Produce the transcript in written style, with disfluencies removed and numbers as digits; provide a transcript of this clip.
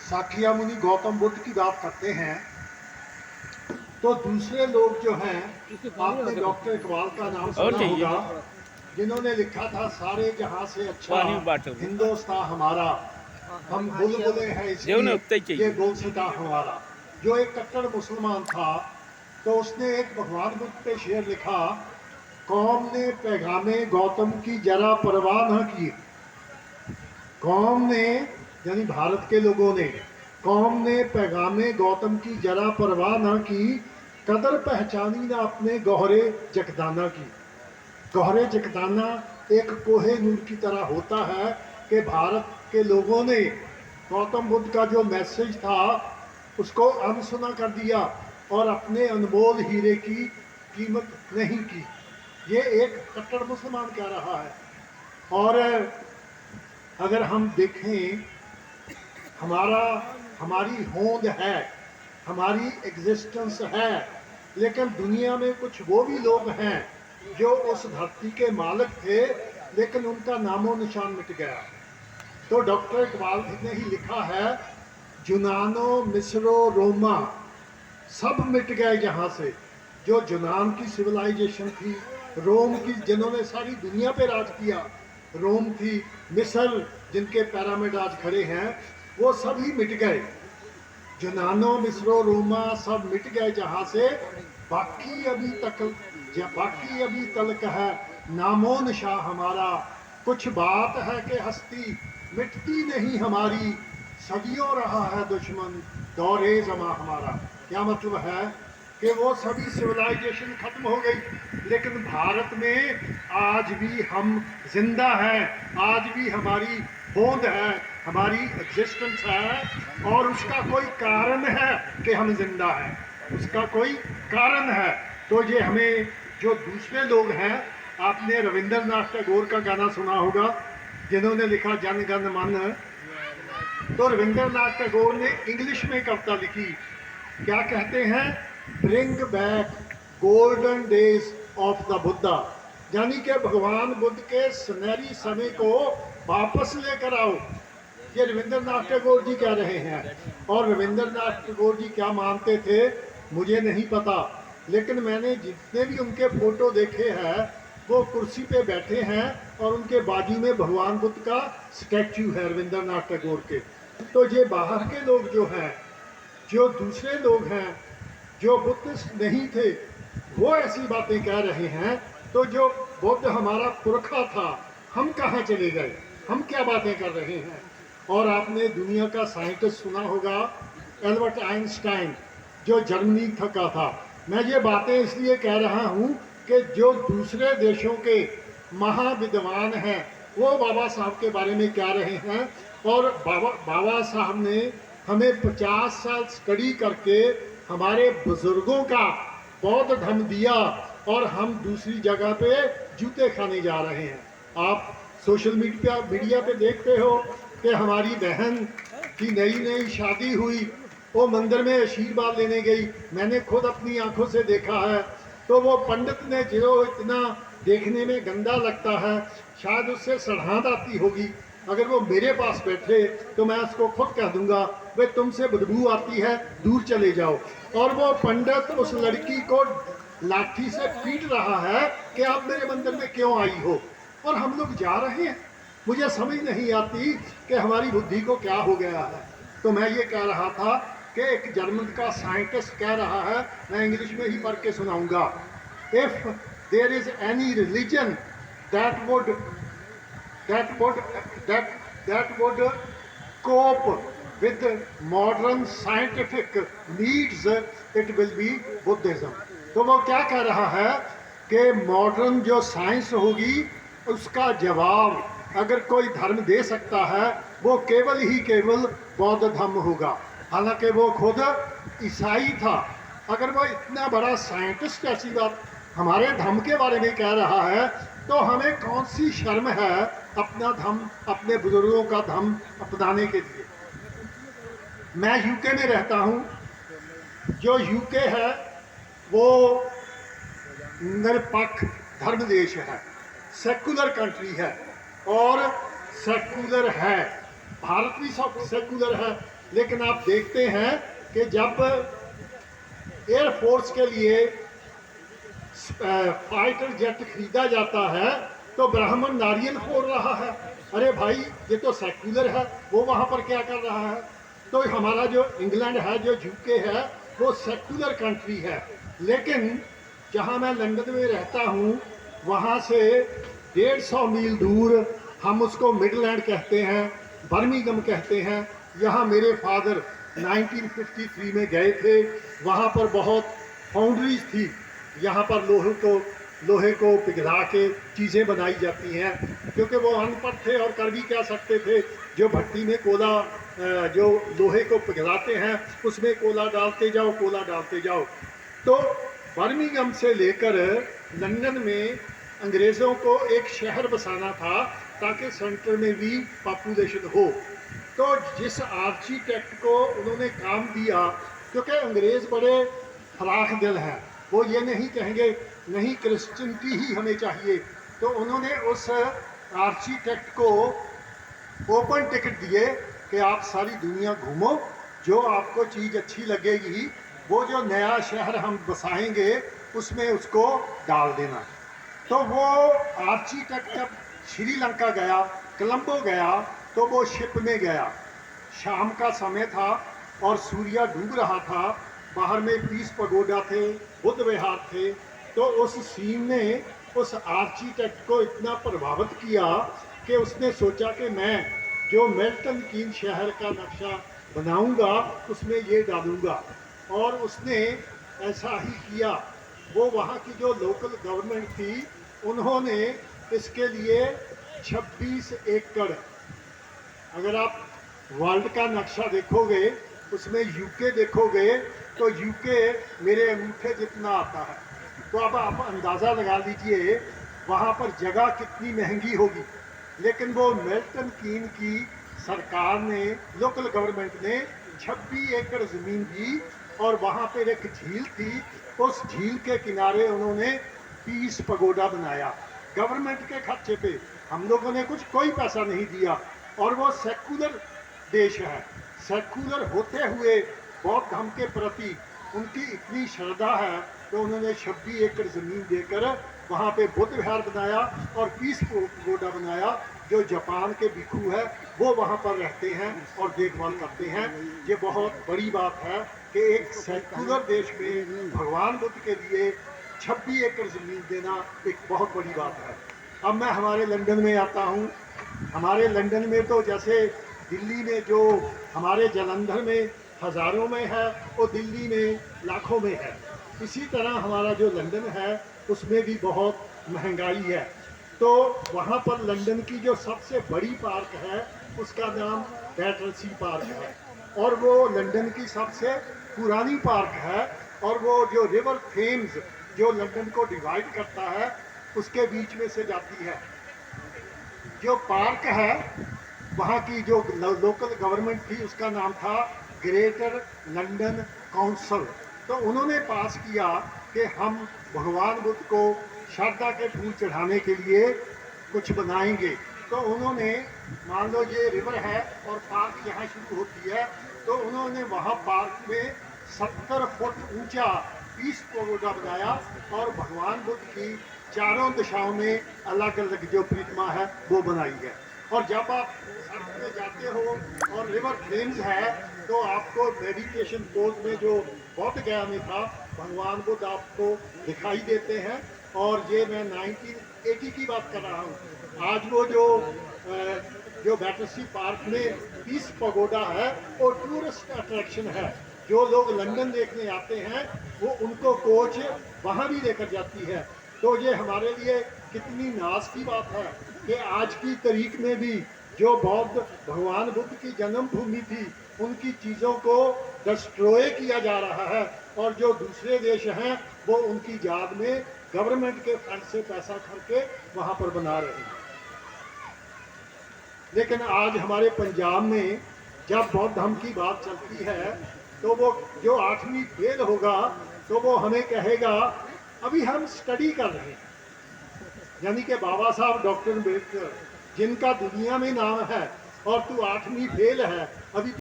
साकिया मुनि गौतम बुद्ध की बात करते हैं तो दूसरे लोग जो हैं, आपने डॉक्टर इकबाल का नाम सुना होगा, जिन्होंने लिखा था सारे जहां से अच्छा हिंदुस्तान हमारा, हम बुलबुलें हैं इसकी ये गुलसिता हमारा। जो एक कट्टर मुसलमान था तो उसने एक भगवान बुद्ध पे शेर लिखा, कौम ने पैगामे गौतम की जरा परवाह न की। कौम ने यानी भारत के लोगों ने, कौम ने पैगामे गौतम की जरा परवाह न की, कदर पहचानी ना अपने गौहरे जकदाना की। गौहरे जकदाना एक कोहे नूर की तरह होता है कि भारत के लोगों ने गौतम बुद्ध का जो मैसेज था उसको अनसुना कर दिया और अपने अनमोल हीरे की कीमत नहीं की। ये एक कट्टर मुसलमान कह रहा है। और अगर हम देखें, हमारी होंद है, हमारी एग्जिस्टेंस है, लेकिन दुनिया में कुछ वो भी लोग हैं जो उस धरती के मालिक थे लेकिन उनका नामो निशान मिट गया। तो डॉक्टर इकबाल ने ही लिखा है, जुनानो मिस्रो रोमा सब मिट गए जहाँ से। जो जुनान की सिविलाइजेशन थी, रोम की जिन्होंने सारी दुनिया पे राज किया, रोम थी, मिस्र जिनके पिरामिड आज खड़े हैं, वो सभी मिट गए। जुनानो मिस्रो रोमा सब मिट गए जहाँ से, बाकी अभी तलक है नामो निशा हमारा। कुछ बात है कि हस्ती मिटती नहीं हमारी, सदियों रहा है दुश्मन दौरे जमा हमारा। क्या मतलब है कि वो सभी सिविलाइजेशन खत्म हो गई लेकिन भारत में आज भी हम जिंदा हैं, आज भी हमारी होंद है, हमारी एग्जिस्टेंस है। और उसका कोई कारण है कि हम जिंदा हैं, उसका कोई कारण है। तो ये हमें जो दूसरे लोग हैं, आपने रविंद्रनाथ टैगोर का गाना सुना होगा जिन्होंने लिखा जन गण मन। तो रविंद्रनाथ टैगोर ने इंग्लिश में कविता लिखी, क्या कहते हैं, bring back golden days of the Buddha, यानी कि भगवान बुद्ध के सुनहरी समय को वापस लेकर आओ। ये रविंद्रनाथ टैगोर जी कह रहे हैं। और रविंद्रनाथ टैगोर जी क्या मानते थे मुझे नहीं पता, लेकिन मैंने जितने भी उनके फोटो देखे हैं वो कुर्सी पे बैठे हैं और उनके बाजू में भगवान बुद्ध का स्टैच्यू है रविंद्रनाथ टैगोर के। तो ये बाहर के लोग जो हैं, जो दूसरे लोग हैं, जो बुद्धिस्ट नहीं थे, वो ऐसी बातें कह रहे हैं। तो जो बुद्ध हमारा पुरखा था, हम कहाँ चले गए, हम क्या बातें कर रहे हैं। और आपने दुनिया का साइंटिस्ट सुना होगा एल्बर्ट आइंस्टाइन, जो जर्मनी का था। मैं ये बातें इसलिए कह रहा हूँ कि जो दूसरे देशों के महाविद्वान हैं वो बाबा साहब के बारे में कह रहे हैं। और बाबा साहब ने हमें 50 साल स्टडी करके हमारे बुजुर्गों का बौद्ध धर्म दिया और हम दूसरी जगह पे जूते खाने जा रहे हैं। आप सोशल मीडिया पे देखते हो कि हमारी बहन की नई शादी हुई, वो मंदिर में आशीर्वाद लेने गई, मैंने खुद अपनी आंखों से देखा है। तो वो पंडित ने जो इतना देखने में गंदा लगता है, शायद उससे सड़हांद आती होगी, अगर वो मेरे पास बैठे तो मैं उसको खुद कह दूंगा, वे तुमसे बदबू आती है, दूर चले जाओ। और वो पंडित उस लड़की को लाठी से पीट रहा है कि आप मेरे मंदिर में क्यों आई हो, और हम लोग जा रहे हैं। मुझे समझ नहीं आती कि हमारी बुद्धि को क्या हो गया है। तो मैं ये कह रहा था कि एक जर्मन का साइंटिस्ट कह रहा है, मैं इंग्लिश में ही पढ़ के सुनाऊंगा, if there is any religion that would cope with modern scientific needs, it will be Buddhism। तो वो क्या कह रहा है कि मॉडर्न जो साइंस होगी उसका जवाब अगर कोई धर्म दे सकता है वो केवल ही केवल बौद्ध धर्म होगा। हालांकि वो खुद ईसाई था। अगर वो इतना बड़ा साइंटिस्ट ऐसी बात हमारे धर्म के बारे में कह रहा है तो हमें कौन सी शर्म है अपना धर्म, अपने बुजुर्गों का धर्म अपनाने के लिए। मैं यूके में रहता हूँ। जो यूके है वो निरपक्ष धर्म देश है, सेकुलर कंट्री है और सेकुलर है। भारत भी सब सेकुलर है, लेकिन आप देखते हैं कि जब एयरफोर्स के लिए फाइटर जेट खरीदा जाता है तो ब्राह्मण नारियल फोड़ रहा है। अरे भाई, ये तो सेकुलर है, वो वहाँ पर क्या कर रहा है? तो हमारा जो इंग्लैंड है, जो यूके है, वो सेकुलर कंट्री है। लेकिन जहाँ मैं लंदन में रहता हूँ, वहाँ से 150 मील दूर, हम उसको मिडलैंड कहते हैं, बर्मिंघम कहते हैं। यहाँ मेरे फादर 1953 में गए थे। वहाँ पर बहुत फाउंड्रीज थी, यहाँ पर लोहे को पिघला के चीज़ें बनाई जाती हैं, क्योंकि वो अनपढ़ थे और कर भी क्या सकते थे। जो भट्टी में कोला, जो लोहे को पिघलाते हैं, उसमें कोला डालते जाओ, कोला डालते जाओ। तो बर्मिंघम से लेकर लंदन में अंग्रेज़ों को एक शहर बसाना था ताकि सेंटर में भी पॉपुलेशन हो। तो जिस आर्किटेक्ट को उन्होंने काम दिया, क्योंकि अंग्रेज़ बड़े फराख दिल हैं, वो ये नहीं कहेंगे नहीं क्रिश्चियनिटी ही हमें चाहिए। तो उन्होंने उस आर्किटेक्ट को ओपन टिकट दिए कि आप सारी दुनिया घूमो, जो आपको चीज़ अच्छी लगेगी, वो जो नया शहर हम बसाएंगे उसमें उसको डाल देना। तो वो आर्किटेक्ट जब श्रीलंका गया, कोलंबो गया, तो वो शिप में गया। शाम का समय था और सूर्य डूब रहा था। बाहर में पीस पगोडा थे, बुद्ध विहार थे। तो उस सीन ने उस आर्किटेक्ट को इतना प्रभावित किया कि उसने सोचा कि मैं जो मिल्टन कीन शहर का नक्शा बनाऊंगा उसमें ये डालूंगा। और उसने ऐसा ही किया। वो वहाँ की जो लोकल गवर्नमेंट थी, उन्होंने इसके लिए 26 एकड़, अगर आप वर्ल्ड का नक्शा देखोगे, उसमें यूके देखोगे, तो यूके मेरे अंगूठे जितना आता है। तो अब आप अंदाज़ा लगा लीजिए वहाँ पर जगह कितनी महंगी होगी। लेकिन वो मिल्टन कीन की सरकार ने, लोकल गवर्नमेंट ने 26 एकड़ ज़मीन दी और वहाँ पर एक झील थी। उस झील के किनारे उन्होंने पीस पगोडा बनाया, गवर्नमेंट के खर्चे पे। हम लोगों ने कोई पैसा नहीं दिया। और वो सेकुलर देश है। सेकुलर होते हुए बौद्ध धर्म के प्रति उनकी इतनी श्रद्धा है तो उन्होंने 26 एकड़ ज़मीन देकर वहाँ पे बुद्ध विहार बनाया और पीस पगोडा बनाया। जो जापान के भिक्षु है वो वहाँ पर रहते हैं और देखभाल करते हैं। ये बहुत बड़ी बात है कि एक सेकुलर देश में भगवान बुद्ध के लिए 26 एकड़ ज़मीन देना एक बहुत बड़ी बात है। अब मैं हमारे लंदन में आता हूँ। हमारे लंदन में तो जैसे दिल्ली में जो हमारे जालंधर में हज़ारों में है, वो दिल्ली में लाखों में है। इसी तरह हमारा जो लंदन है उसमें भी बहुत महंगाई है। तो वहाँ पर लंदन की जो सबसे बड़ी पार्क है उसका नाम बैटरसी पार्क है, और वो लंदन की सबसे पुरानी पार्क है। और वो जो रिवर थेम्स जो लंदन को डिवाइड करता है उसके बीच में से जाती है। जो पार्क है, वहाँ की जो लोकल गवर्नमेंट थी उसका नाम था ग्रेटर लंदन काउंसिल। तो उन्होंने पास किया कि हम भगवान बुद्ध को श्रद्धा के फूल चढ़ाने के लिए कुछ बनाएंगे। तो उन्होंने, मान लो ये रिवर है और पार्क यहाँ शुरू होती है, तो उन्होंने वहाँ पार्क में 70 फुट ऊंचा पीस पगोडा बनाया और भगवान बुद्ध की चारों दिशाओं में अलग अलग जो प्रतिमा है वो बनाई है। और जब आप सड़क में जाते हो और रिवर थेम्स है, तो आपको मेडिटेशन पोज में जो बौद्ध गया में था, भगवान बुद्ध आपको दिखाई देते हैं। और ये मैं 1980 की बात कर रहा हूँ। आज वो जो बैटरसी पार्क में पीस पगोडा है वो टूरिस्ट अट्रैक्शन है। जो लोग लंदन देखने आते हैं वो उनको कोच वहाँ भी लेकर जाती है। तो ये हमारे लिए कितनी नाज की बात है कि आज की तारीख में भी जो बौद्ध भगवान बुद्ध की जन्मभूमि थी उनकी चीज़ों को डिस्ट्रॉय किया जा रहा है, और जो दूसरे देश हैं वो उनकी याद में गवर्नमेंट के फंड से पैसा करके वहाँ पर बना रहे हैं। लेकिन आज हमारे पंजाब में जब बौद्ध धर्म की बात चलती है तो वो जो 8वीं फेल होगा तो वो हमें कहेगा अभी हम स्टडी कर रहे हैं। यानी कि बाबा साहब डॉक्टर अम्बेडकर, जिनका दुनिया में नाम है, और तू 8वीं फेल है, अभी